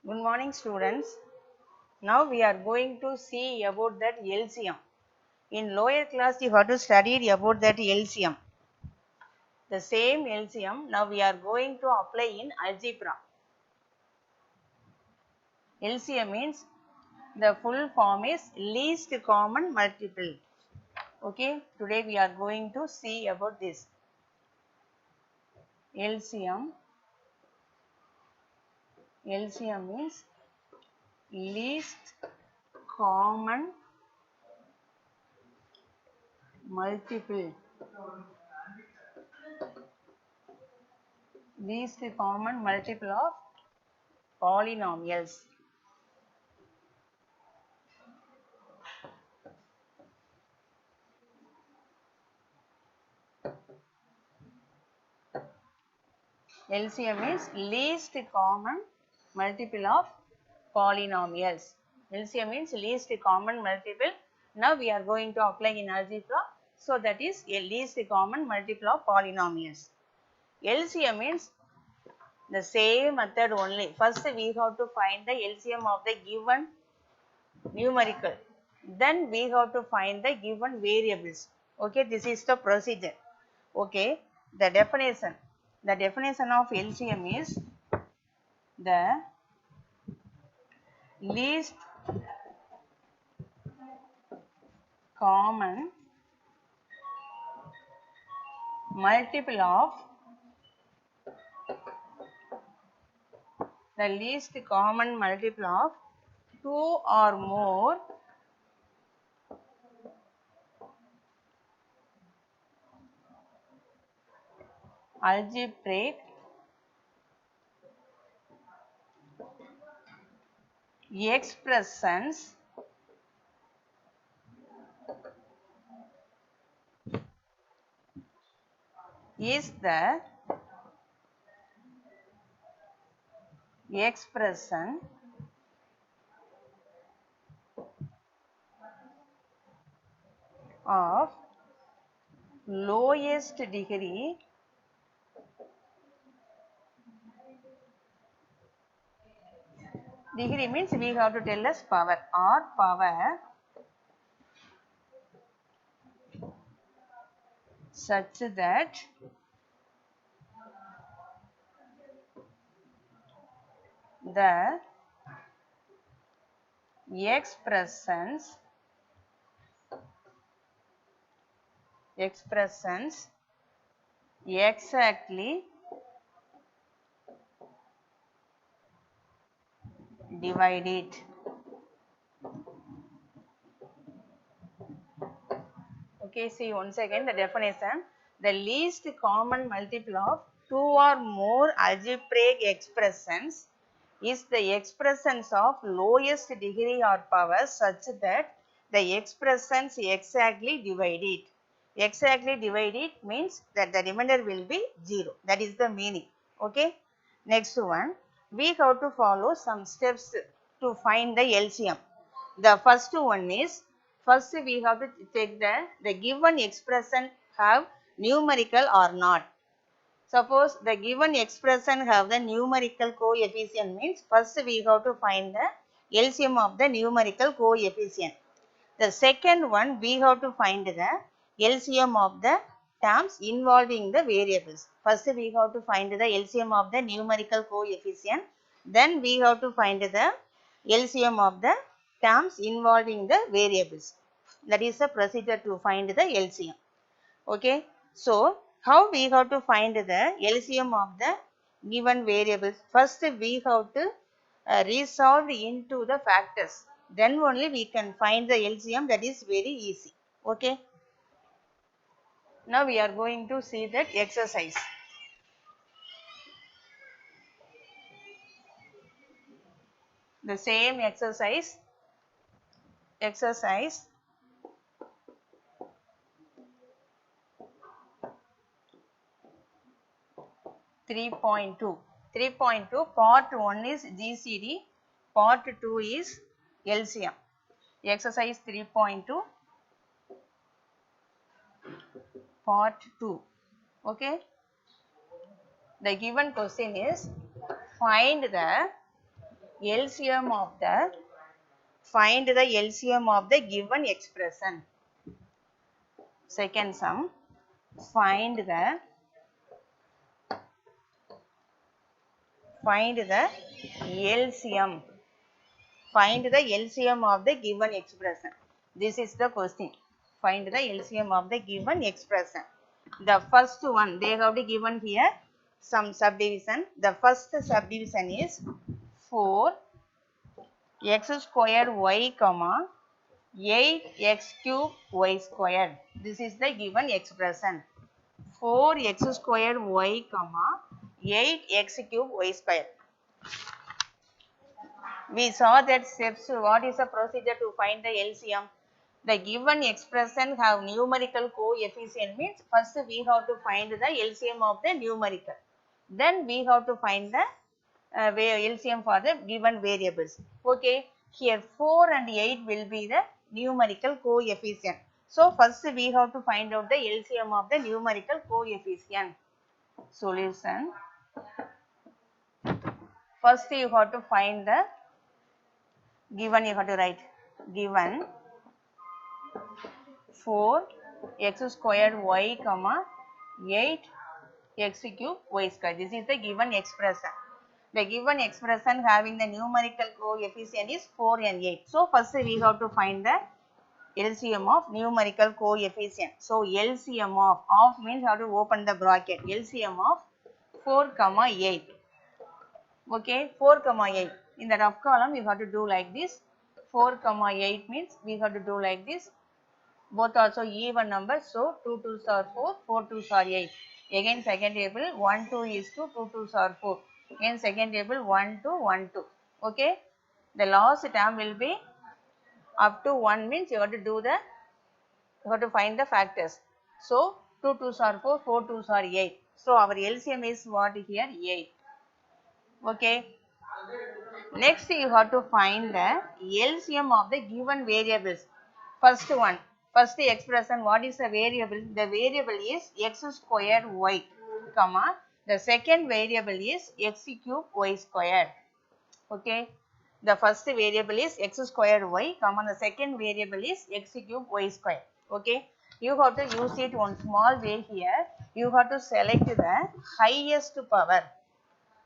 Good morning, students. Now we are going to see about that LCM. In lower class you have to study about that LCM. The same LCM now we are going to apply in algebra. LCM means the full form is least common multiple. Okay, today we are going to see about this. LCM means least common multiple. Least common multiple of polynomials. LCM is least common multiple of polynomials. LCM means least common multiple. Now we are going to apply in algebra. So that is a least common multiple of polynomials. LCM means the same method only. First we have to find the LCM of the given numerical. Then we have to find the given variables. Okay, this is the procedure. Okay, the definition. The definition of LCM is the least common multiple of two or more algebraic expressions is the expression of lowest degree means we have to tell us power or power such that the expressions exactly divide it. Okay, see once again the definition. The least common multiple of two or more algebraic expressions is the expressions of lowest degree or power such that the expressions exactly divide it. Exactly divide it means that the remainder will be 0. That is the meaning. Okay. Next one, we have to follow some steps to find the LCM. The first one is, first we have to check the given expression have numerical or not. Suppose the given expression have the numerical coefficient means first we have to find the LCM of the numerical coefficient. The second one we have to find the LCM of the terms involving the variables. First we have to find the LCM of the numerical coefficient. Then we have to find the LCM of the terms involving the variables. That is the procedure to find the LCM. Okay. So, how we have to find the LCM of the given variables? First we have to resolve into the factors. Then only we can find the LCM. That is very easy. Okay. Now we are going to see that exercise. The same exercise 3.2. 3.2 part 1 is GCD, part 2 is LCM. Exercise 3.2 part 2. Okay. The given question is find the LCM of the, find the LCM of the given expression. Second sum, find the LCM. Find the LCM of the given expression. This is the question. Find the LCM of the given expression. The first one, they have given here some subdivision. The first subdivision is 4 x square y comma 8 x cube y square. This is the given expression. 4 x square y comma 8 x cube y square. We saw that steps. What is the procedure to find the LCM? The given expression have numerical coefficient means first we have to find the LCM of the numerical. Then we have to find the LCM for the given variables. Okay, here 4 and 8 will be the numerical coefficient. So first we have to find out the LCM of the numerical coefficient. Solution. First you have to find the given, you have to write given 4 x square y comma 8 x cube y square. This is the given expression. The given expression having the numerical coefficient is 4 and 8. So first we have to find the LCM of numerical coefficient. So LCM of means how to open the bracket. LCM of 4 comma 8. Okay, 4 comma 8. In the rough column you have to do like this. 4 comma 8 means we have to do like this. Both also even numbers, so 2 2s are 4, 4 2s are 8. Again second table 1 2 is 2, 2 2s are 4. Again second table 1 2 1 2. Okay, the last term will be up to 1 means you have to do the, you have to find the factors. So 2 2s are 4, 4 2s are 8. So our LCM is what here? 8. Okay. Next you have to find the LCM of the given variables. First one, first expression, what is the variable? The variable is x square y, comma, the second variable is x cube y square. Okay, the first variable is x square y, comma, the second variable is x cube y square. Okay, you have to use it one small way here. You have to select the highest power.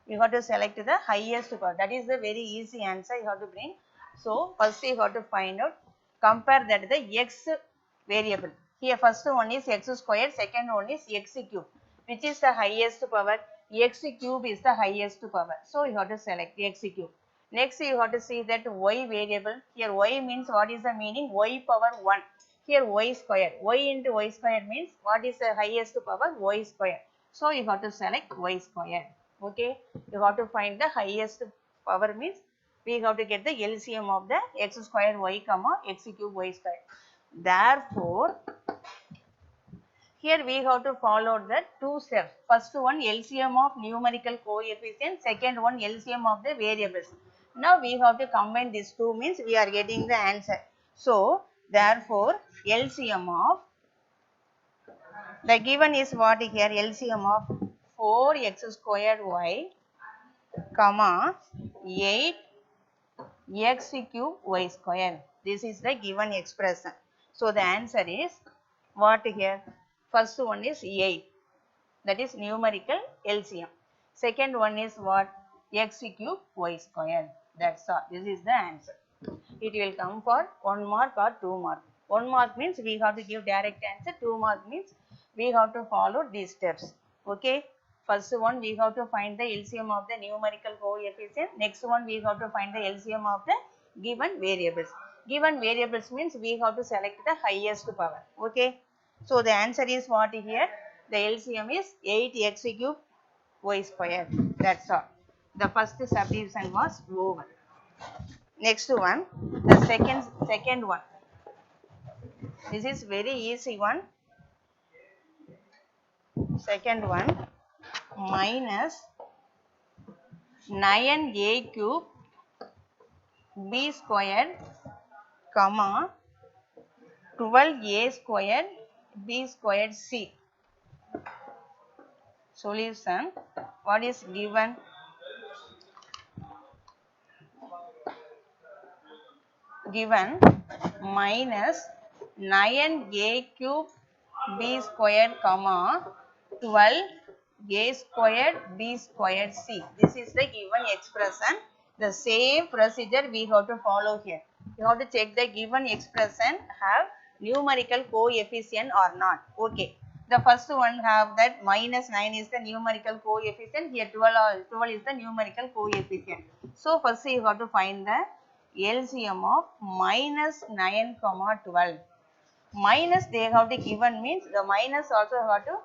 You have to select the highest power. That is the very easy answer you have to bring. So first you have to find out, compare that the x variable. Here first one is x square, second one is x cube. Which is the highest power? X cube is the highest power. So you have to select x cube. Next you have to see that y variable. Here y means what is the meaning? Y power 1. Here y square. Y into y square means what is the highest power? Y square. So you have to select y square. Okay, you have to find the highest power means we have to get the LCM of the x square y comma x cube y square. Therefore, here we have to follow the two steps. First one LCM of numerical coefficient, second one LCM of the variables. Now we have to combine these two means we are getting the answer. So therefore LCM of the given is what here? LCM of 4x square y comma 8 x cube y square. This is the given expression. So the answer is what here? First one is 8. That is numerical LCM. Second one is what? X cube y square. That's all. This is the answer. It will come for 1 mark or 2 mark. 1 mark means we have to give direct answer. 2 mark means we have to follow these steps. Okay. First one we have to find the LCM of the numerical coefficient. Next one we have to find the LCM of the given variables. Given variables means we have to select the highest power. Okay. So the answer is what here? The LCM is 8x cube y square. That's all. The first subdivision was over. Next one, the second one. This is very easy one. Second one, minus 9a cube b square, comma 12a square b square c. Solution. What is given? given minus 9a cube b squared comma 12a squared b squared c. This is the given expression. The same procedure we have to follow here. You have to check the given expression have numerical coefficient or not. Okay. The first one have that minus 9 is the numerical coefficient. Here 12 is the numerical coefficient. So first you have to find the LCM of minus 9 comma 12. Minus they have to given means the minus also have to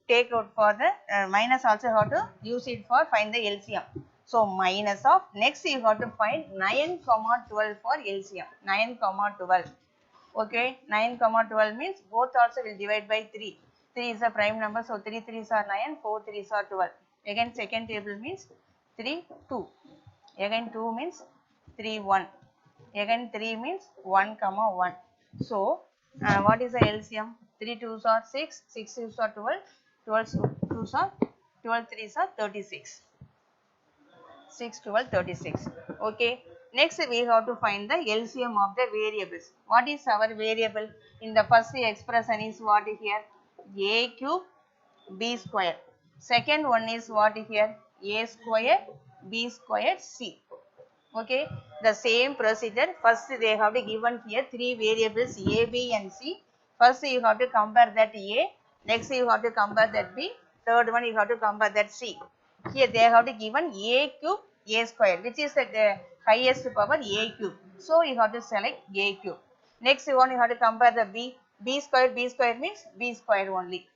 take out for the minus also have to use it for find the LCM. So minus of next you have to find 9 comma 12 for LCM. 9 comma 12. Okay, 9 comma 12 means both also will divide by 3. 3 is a prime number, so 3 3s are 9, 4 3s are 12. Again second table means 3 2. Again 2 means 3 1. Again 3 means 1 comma 1. So what is the LCM? 3 2s are 6, 6 2s are 12, 12 2s are 12 3s are 36. 6 12 36. Okay. Next we have to find the LCM of the variables. What is our variable? In the first expression is what here? A cube b square. Second one is what here? A square b square c. Okay. The same procedure. First they have to given here three variables a, b and c. First you have to compare that a. Next you have to compare that b. Third one you have to compare that c. Here they have to given a cube a square, which is the highest power a cube. So you have to select a cube. Next one you have to compare the b. B square means b square only.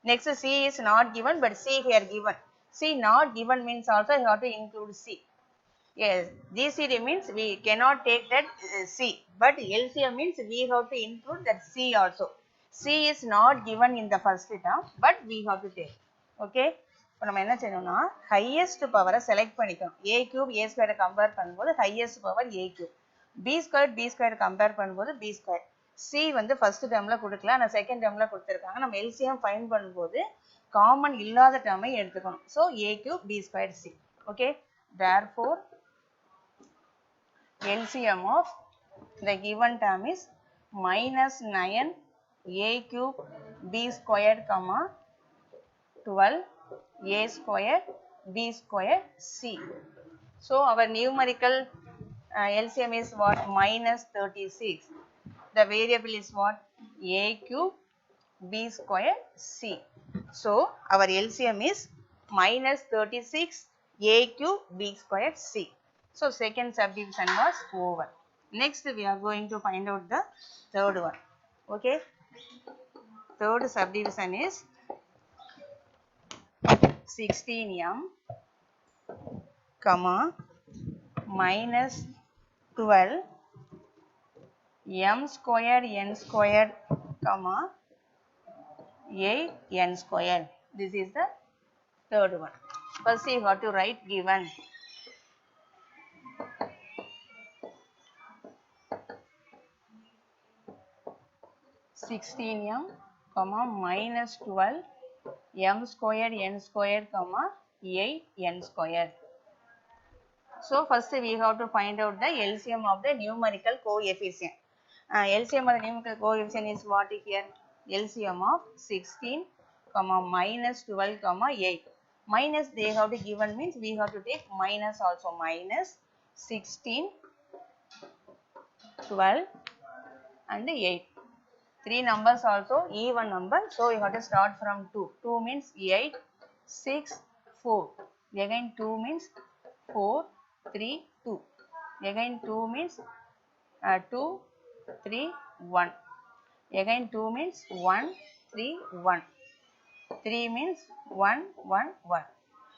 Next c is not given but c here given. C not given means also you have to include c. Yes, GCD means we cannot take that C, but LCM means we have to include that C also. C is not given in the first term, but we have to take. Okay. இப்போ நம்ம என்ன செய்யணும்னா highest power select பண்ணிக்கணும். A cube A square compare பண்ணும்போது highest power A cube. B square compare பண்ணும்போது B square. C வந்து first termல கொடுக்கல, ஆனா second termல கொடுத்திருக்காங்க. நம்ம LCM find பண்ணும்போது common இல்லாத term எடுத்துக்கணும். So A cube B square C. Okay. Therefore LCM of the given term is minus 9 a cube b squared comma 12 a squared b squared c. So our numerical LCM is what? Minus 36. The variable is what? A cube b squared c. So our LCM is minus 36 a cube b squared c. So second subdivision was over. Next we are going to find out the third one. Okay. Third subdivision is 16m comma minus 12 m squared n squared comma 8 n squared. This is the third one. First you have to write given. (16m, minus 12 m squared n squared, 8 n squared. So first we have to find out the LCM of the numerical coefficient. LCM of the numerical coefficient is what here? LCM of 16, minus 12, 8. Minus they have to given means we have to take minus also. Minus 16, 12 and 8. Three numbers also even number, so you have to start from 2. 2 means 8, 6, 4. Again 2 means 4, 3, 2. Again 2 means 2, 3, 1. Again 2 means 1, 3, 1. 3 means 1, 1, 1.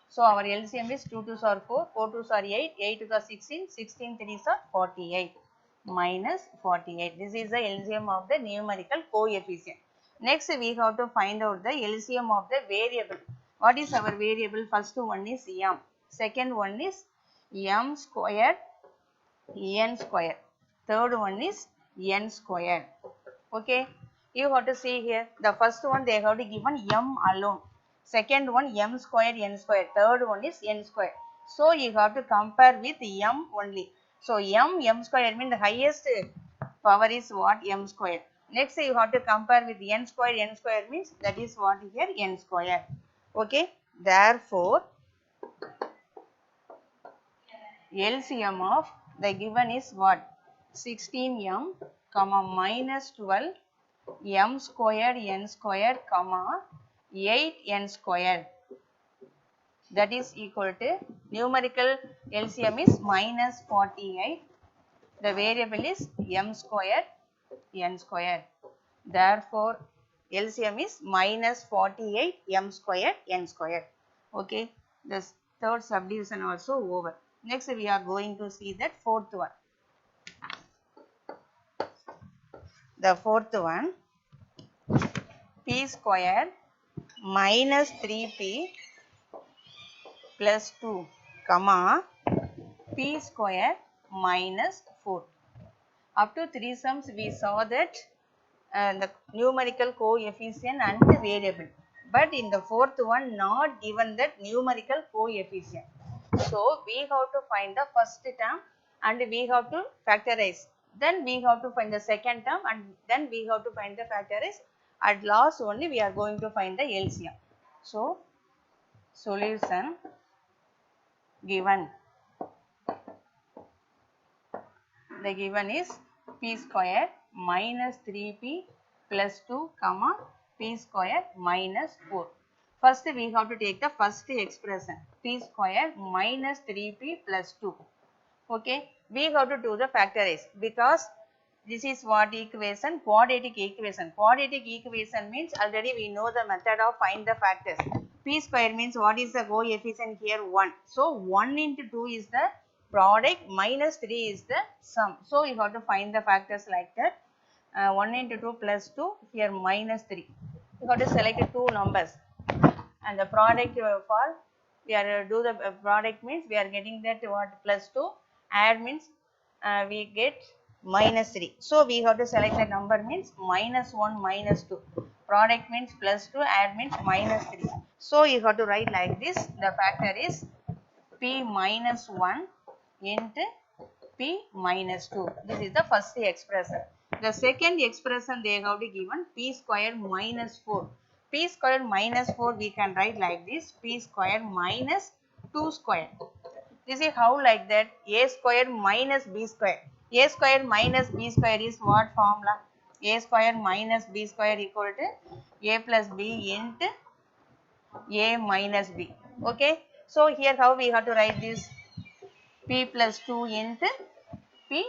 So our LCM is 2 2s are 4, 4 2s are 8, 8 2s are 16, 16 3s are 48. Minus 48. This is the LCM of the numerical coefficient. Next we have to find out the LCM of the variable. What is our variable? First one is m. Second one is m squared n squared. Third one is n squared. Okay. You have to see here. The first one they have to given m alone. Second one m squared n squared. Third one is n squared. So you have to compare with m only. So m square means the highest power is what? M square. Next you have to compare with n square. N square means that is what here? N square. Okay. Therefore, LCM of the given is what? 16m comma minus 12 m square n square comma 8n square, that is equal to numerical LCM is minus 48. The variable is m square n square. Therefore, LCM is minus 48 m square n square. Okay, this third subdivision also over. Next, we are going to see that fourth one. The fourth one, p square minus 3p plus 2 comma p square minus 4. Up to 3 sums we saw that the numerical coefficient and the variable, but in the fourth one not given that numerical coefficient. So we have to find the first term and we have to factorize, then we have to find the second term and then we have to find the factorize. At last only we are going to find the LCM. So solution given, the given is p square minus 3p plus 2 comma p square minus 4. First we have to take the first expression, p square minus 3p plus 2. Okay, we have to do the factorize because this is what equation? Quadratic equation. Quadratic equation means already we know the method of find the factors. P square means what is the coefficient here? 1. So 1 into 2 is the product, minus 3 is the sum. So you have to find the factors like that. 1 into 2 plus 2, here minus 3. You have to select two numbers and the product for we are do the product means we are getting that what? Plus 2, add means we get minus 3. So we have to select the number means minus 1 minus 2. Product means plus 2, add means minus 3. So you have to write like this. The factor is p minus 1 into p minus 2. This is the first expression. The second expression they have to given p square minus 4. P square minus 4 we can write like this, p square minus 2 square. This is how like that, a square minus b square. A square minus b square is what formula? A square minus b square equal to a plus b into a minus b. Okay. So here how we have to write this? P plus 2 into p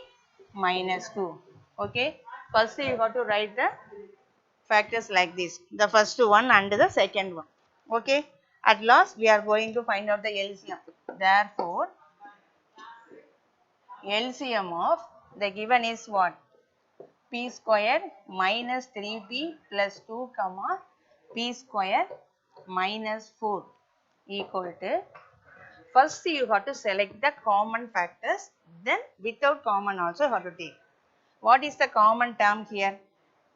minus 2. Okay. First you have to write the factors like this. The first one and the second one. Okay. At last we are going to find out the LCM. Therefore, LCM of the given is what? P square minus 3p plus 2 comma p square minus 4 equal to, first you have to select the common factors, then without common also you have to take. What is the common term here?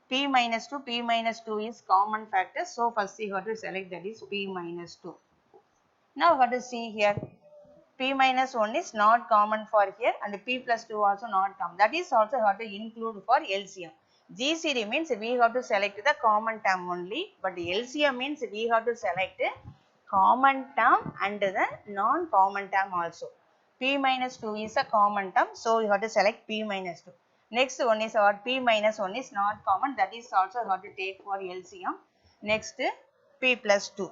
P minus 2 is common factor. So first you have to select, that is p minus 2. Now what to see here? P minus 1 is not common for here and p plus 2 also not common. That is also have to include for LCM. GCD means we have to select the common term only, but LCM means we have to select common term and the non-common term also. P minus 2 is a common term, so you have to select p minus 2. Next one is our p minus 1 is not common, that is also have to take for LCM. Next p plus 2.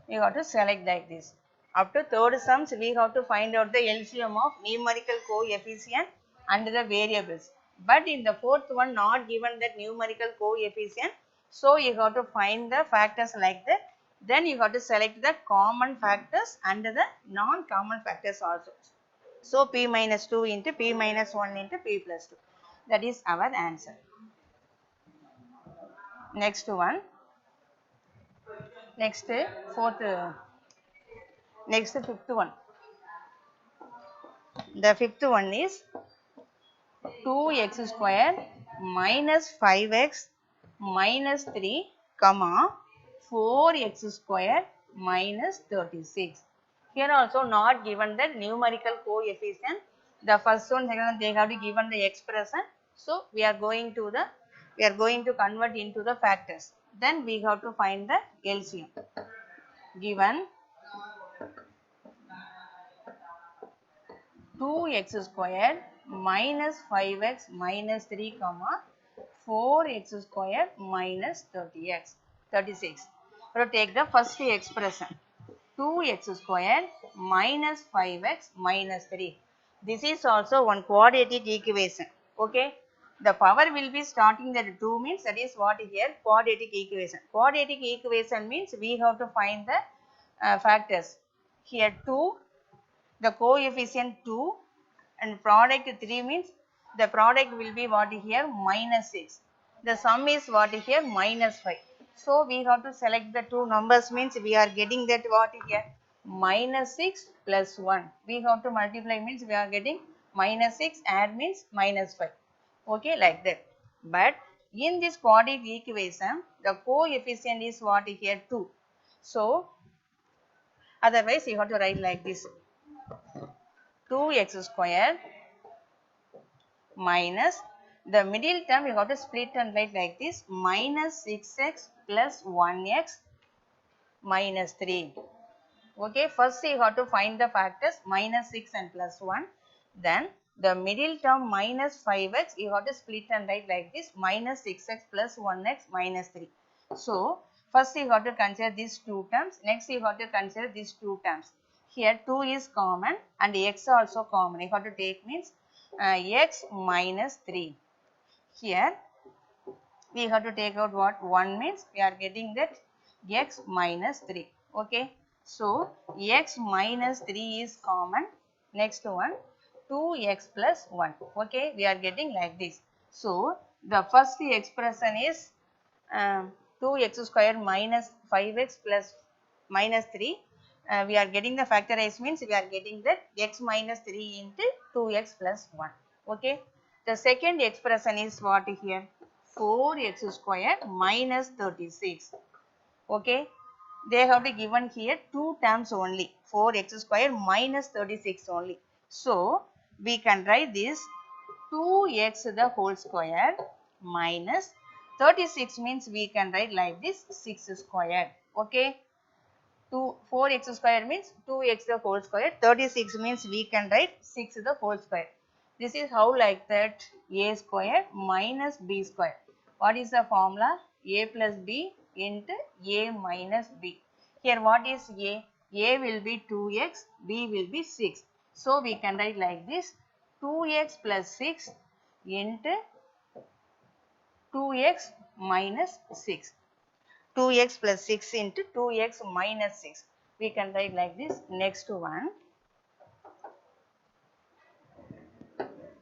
You have to select like this. Up to third sums, we have to find out the LCM of numerical coefficient and the variables. But in the fourth one, not given that numerical coefficient, so you have to find the factors like that. Then you have to select the common factors and the non-common factors also. So p minus 2 into p minus 1 into p plus 2. That is our answer. Next one. Next fourth. Next fifth one. The fifth one is 2x square minus 5x minus 3 comma 4x square minus 36. Here also not given the numerical coefficient. The first one, second one, they have to given the expression. So we are going to convert into the factors. Then we have to find the LCM. Given 2x squared minus 5x minus 3 comma 4x squared minus 36. So take the first expression. 2x squared minus 5x minus 3. This is also one quadratic equation. Okay. The power will be starting at 2 means that is what here quadratic equation. Quadratic equation means we have to find the factors. Here 2, the coefficient 2 and product 3 means the product will be what here minus 6. The sum is what here minus 5. So we have to select the two numbers means we are getting that what here minus 6 plus 1. We have to multiply means we are getting minus 6 add means minus 5. Okay, like that. But in this quadratic equation the coefficient is what here 2. So otherwise you have to write like this 2x square minus the middle term you have to split and write like this minus 6x plus 1x minus 3. Okay, first you have to find the factors minus 6 and plus 1. Then the middle term minus 5x you have to split and write like this minus 6x plus 1x minus 3. So first you have to consider these two terms, next you have to consider these two terms. Here 2 is common and x also common. You have to take means x minus 3. Here we have to take out what 1 means we are getting that x minus 3. Okay. So x minus 3 is common. Next one 2x plus 1. Okay. We are getting like this. So the first expression is 2x square minus 5x plus minus 3. We are getting the factorized means we are getting that x minus 3 into 2x plus 1. Okay. The second expression is what here 4x square minus 36. Okay. They have to given here two terms only 4x square minus 36 only. So we can write this 2x the whole square minus 36 means we can write like this 6 square. Okay. 4x square means 2x the whole square, 36 means we can write 6 the whole square. This is how like that a square minus b square. What is the formula? A plus b into a minus b. Here what is a? A will be 2x, b will be 6. So we can write like this 2x plus 6 into 2x minus 6. 2x plus 6 into 2x minus 6. We can write like this. Next one.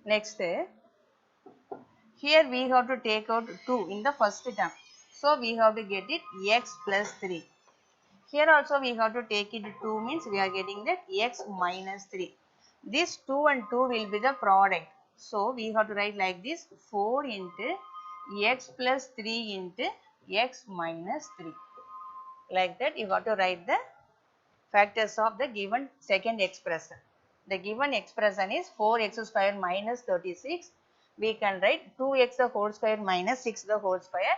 Next, here we have to take out 2 in the first term. So we have to get it x plus 3. Here also we have to take it 2 means we are getting that x minus 3. This 2 and 2 will be the product. So we have to write like this 4 into x plus 3 into x minus 3. Like that you have to write the factors of the given second expression. The given expression is 4x square minus 36. We can write 2x the whole square minus 6 the whole square.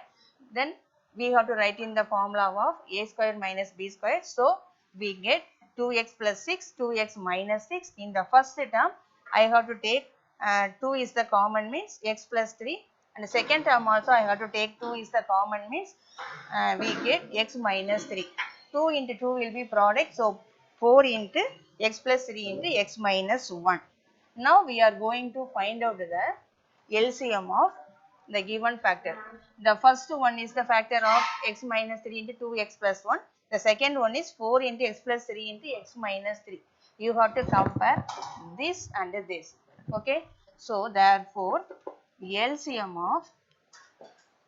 Then we have to write in the formula of a square minus b square. So we get 2x plus 6, 2x minus 6. In the first term, I have to take 2 is the common means x plus 3. And the second term also I have to take 2 is the common means we get x minus 3. 2 into 2 will be product. So 4 into x plus 3 into x minus 1. Now we are going to find out the LCM of the given factor. The first one is the factor of x minus 3 into 2x plus 1. The second one is 4 into x plus 3 into x minus 3. You have to compare this and this. Okay. So therefore LCM of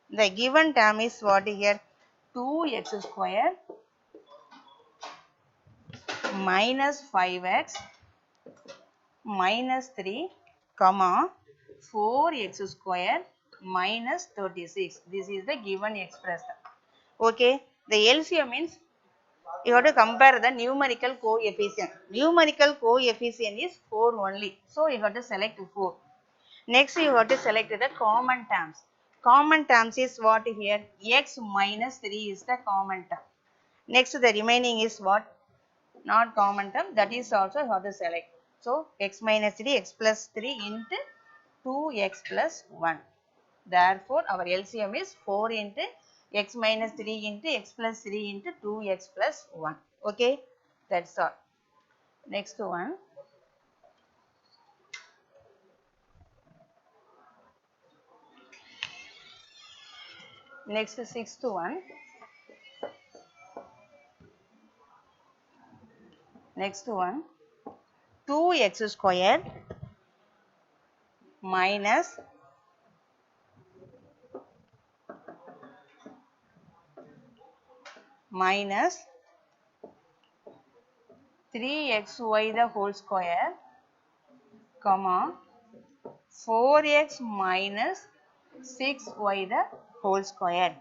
the given term is what here 2x square minus 5x minus 3 comma 4x square minus 36. This is the given expression. Okay. The LCM means you have to compare the numerical coefficient. Numerical coefficient is 4 only. So you have to select 4. Next you have to select the common terms. Common terms is what here? X minus 3 is the common term. Next the remaining is what? Not common term. That is also you have to select. So x minus 3, x plus 3 into 2x plus 1. Therefore our LCM is 4 into x minus 3 into x plus 3 into 2x plus 1. Okay, that's all. Next one. Next sixth one. Next one. 2x square minus minus 3xy the whole square, comma 4x minus 6y the whole square,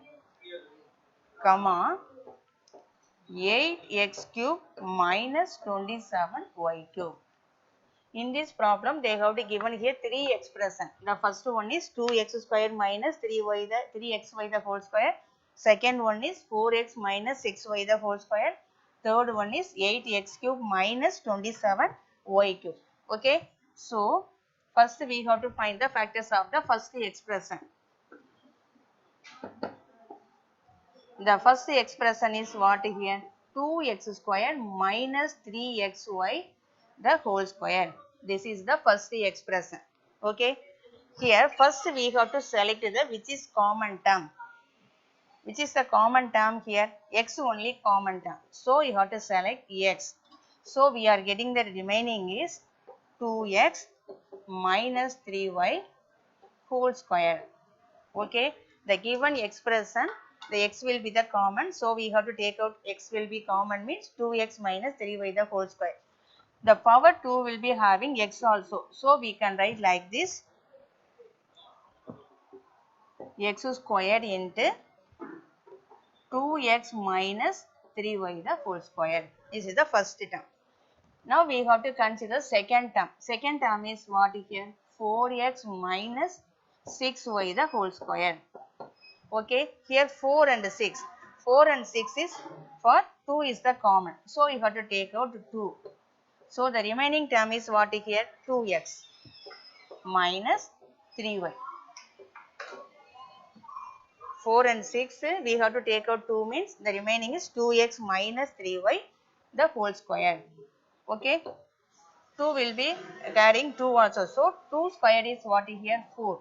comma 8x cube minus 27y cube. In this problem, they have given here 3 expression. The first one is 2x square minus 3xy the whole square. Second one is 4x minus 6y the whole square. Third one is 8x cube minus 27y cube. Okay. So, first we have to find the factors of the first expression. The first expression is what here? 2x square minus 3xy the whole square. This is the first expression. Okay. Here first we have to select the which is common term. Which is the common term here? X only common term. So you have to select x. So we are getting the remaining is 2x minus 3y whole square. Okay. The given expression, the x will be the common. So we have to take out x will be common means 2x minus 3y the whole square. The power 2 will be having x also. So we can write like this, x square into 2x minus 3y the whole square. This is the first term. Now we have to consider second term. Second term is what here? 4x minus 6y the whole square. Okay, here 4 and 6. 4 and 6 is for 2 is the common. So you have to take out 2. So the remaining term is what here? 2x minus 3y. 4 and 6 we have to take out 2 means the remaining is 2x minus 3y the whole square. Okay. 2 will be carrying 2 also. So 2 square is what here? 4.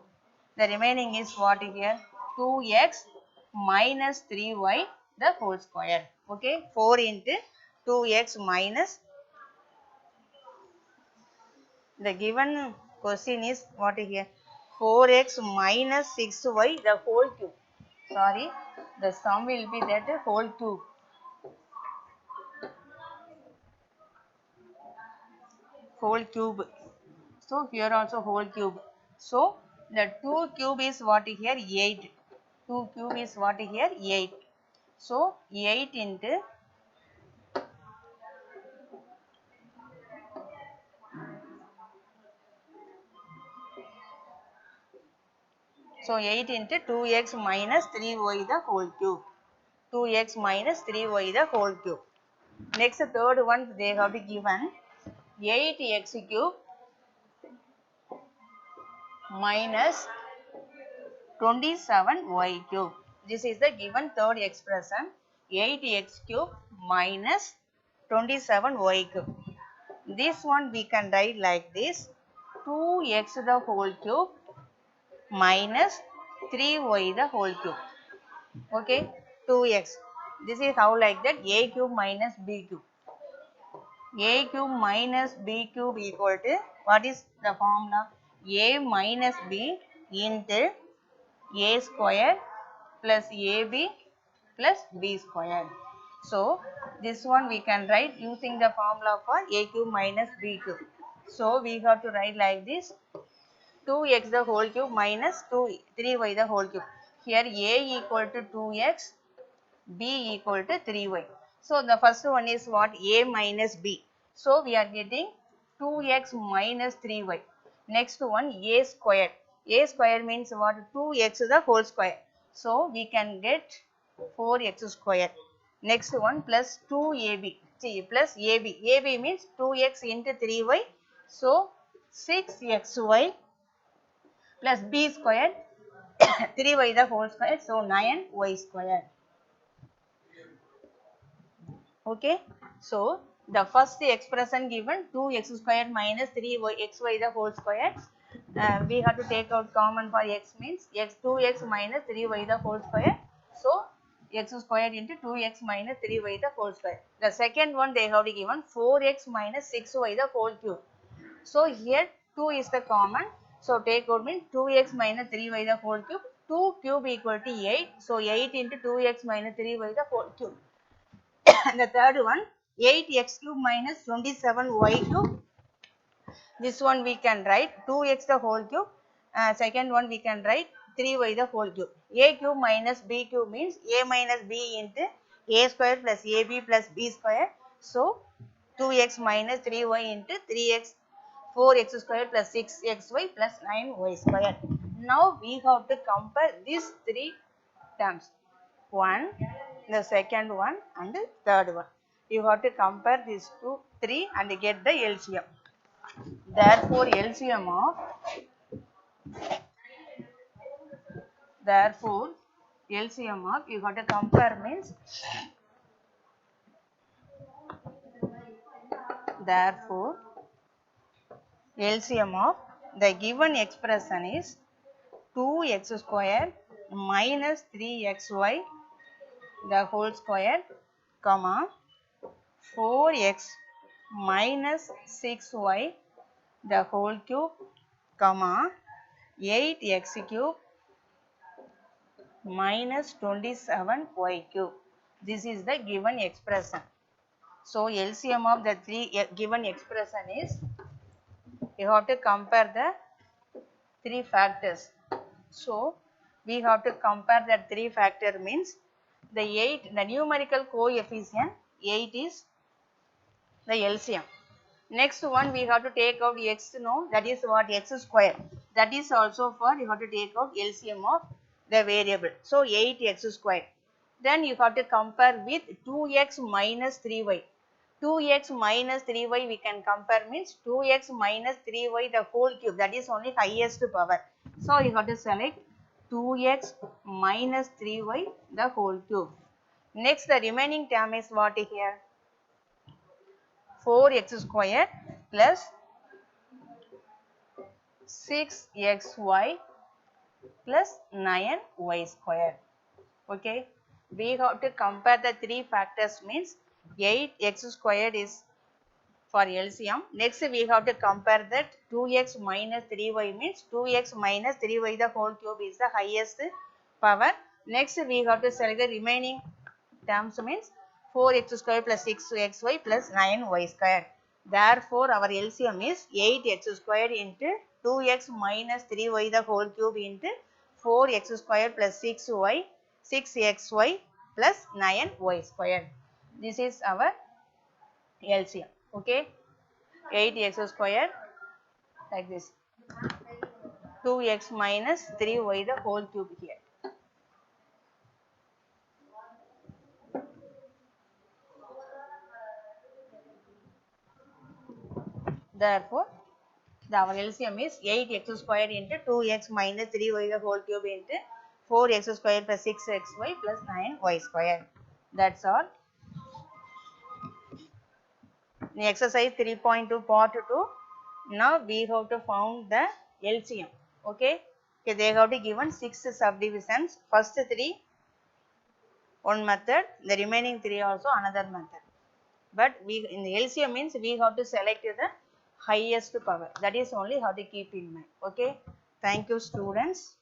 The remaining is what here? 2x minus 3y the whole square. Okay. 4 into 2x minus. The given question is what here? 4x minus 6y the whole cube. Sorry, the sum will be that whole cube. Whole cube. So here also whole cube. So the 2 cube is what here? 8. 2 cube is what here? 8. So 8 into so 8 into 2x minus 3y the whole cube. 2x minus 3y the whole cube. Next third one they have to given 8x cube minus 27y cube. This is the given third expression, 8x cube minus 27y cube. This one we can write like this, 2x the whole cube minus 3y the whole cube. Okay, 2x. This is how like that, a cube minus b cube. A cube minus b cube equal to, what is the formula? A minus b into a square plus ab plus b square. So this one we can write using the formula for a cube minus b cube. So we have to write like this, 2x the whole cube minus 3y the whole cube. Here a equal to 2x, b equal to 3y. So the first one is what? A minus B. So we are getting 2x minus 3y. Next one a square. A square means what? 2x the whole square. So we can get 4x square. Next one plus 2ab. See, plus ab. Ab means 2x into 3y. So 6xy plus b square 3y the whole square. So 9y square. Okay. So the first expression given 2x square minus 3xy the whole square. We have to take out common for x means x 2x minus 3y the whole square. So x square into 2x minus 3y the whole square. The second one they have given 4x minus 6y the whole cube. So here 2 is the common. So take out means 2x minus 3y the whole cube. 2 cube equal to 8. So 8 into 2x minus 3y the whole cube. And the third one 8x cube minus 27y cube. This one we can write 2x the whole cube. Second one we can write 3y the whole cube. A cube minus b cube means a minus b into a square plus ab plus b square. So 2x minus 3y into 3x 4x square plus 6xy plus 9y square. Now we have to compare these three terms. One, the second one and the third one. You have to compare these two, three and get the LCM. Therefore, LCM of you have to compare means therefore LCM of the given expression is 2x square minus 3xy the whole square comma 4x minus 6y the whole cube comma 8x cube minus 27y cube. This is the given expression. So LCM of the three given expression is you have to compare the three factors. So we have to compare that three factor means the numerical coefficient 8 is the LCM. Next one we have to take out x, no, that is what? X square. That is also for you have to take out LCM of the variable. So 8x square. Then you have to compare with 2x minus 3y. 2x minus 3y we can compare means 2x minus 3y the whole cube, that is only highest power. So you have to select 2x minus 3y the whole cube. Next the remaining term is what here? 4x square plus 6xy plus 9y square. Okay. We have to compare the three factors means 8x squared is for LCM. Next we have to compare that 2x minus 3y means 2x minus 3y the whole cube is the highest power. Next we have to select the remaining terms means 4x square plus 6xy plus 9y square. Therefore our LCM is 8x square into 2x minus 3y the whole cube into 4x square plus 6xy plus 9y square. This is our LCM. Okay, 8x square like this, 2x minus 3y the whole cube here. Therefore, our LCM is 8x square into 2x minus 3y the whole cube into 4x square plus 6xy plus 9y square. That's all. In exercise 3.2 part 2, now we have to found the LCM. Okay, they have to given 6 subdivisions. First 3 one method, the remaining 3 also another method. But we in the LCM means we have to select the highest power. That is only how to keep in mind. Okay, thank you students.